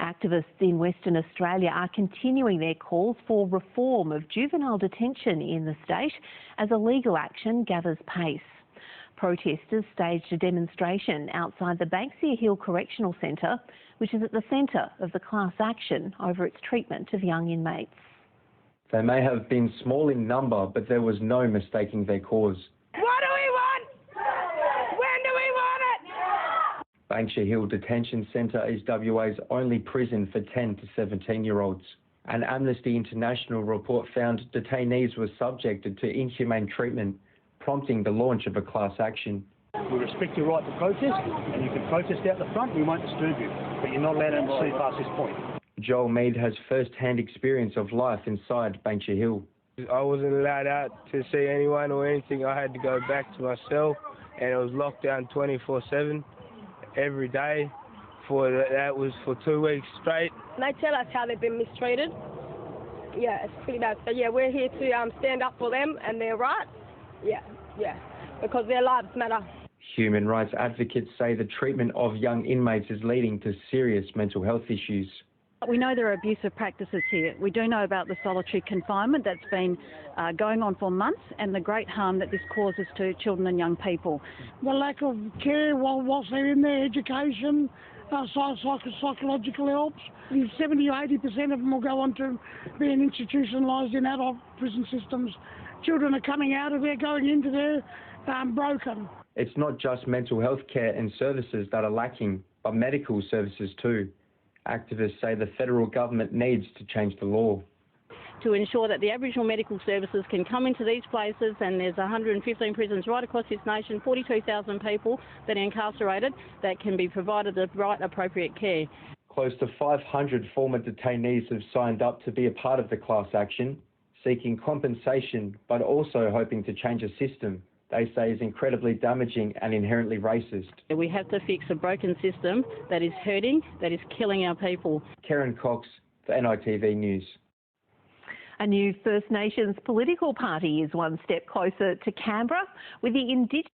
Activists in Western Australia are continuing their calls for reform of juvenile detention in the state as a legal action gathers pace. Protesters staged a demonstration outside the Banksia Hill Correctional Centre, which is at the centre of the class action over its treatment of young inmates. They may have been small in number, but there was no mistaking their cause. What do we want? When do we want it? Banksia Hill Detention Centre is WA's only prison for 10 to 17-year-olds. An Amnesty International report found detainees were subjected to inhumane treatment, prompting the launch of a class action. We respect your right to protest, and you can protest out the front, we won't disturb you, but you're not allowed to see past this point. Joel Mead has first-hand experience of life inside Banksia Hill. I wasn't allowed out to see anyone or anything. I had to go back to my cell, and it was locked down 24/7 every day. That was for 2 weeks straight. They tell us how they've been mistreated. Yeah, it's pretty bad. So yeah, we're here to stand up for them and their rights. Yeah, because their lives matter. Human rights advocates say the treatment of young inmates is leading to serious mental health issues. We know there are abusive practices here. We do know about the solitary confinement that's been going on for months and the great harm that this causes to children and young people. The lack of care whilst they're in their education, psychological helps. 70 or 80% of them will go on to being institutionalised in adult prison systems. Children are coming out of there, going into there broken. It's not just mental health care and services that are lacking, but medical services too. Activists say the federal government needs to change the law. To ensure that the Aboriginal medical services can come into these places, and there's 115 prisons right across this nation, 42,000 people that are incarcerated, that can be provided the right appropriate care. Close to 500 former detainees have signed up to be a part of the class action, seeking compensation but also hoping to change a system they say is incredibly damaging and inherently racist. We have to fix a broken system that is hurting, that is killing our people. Karen Cox for NITV News. A new First Nations political party is one step closer to Canberra, with the Indigenous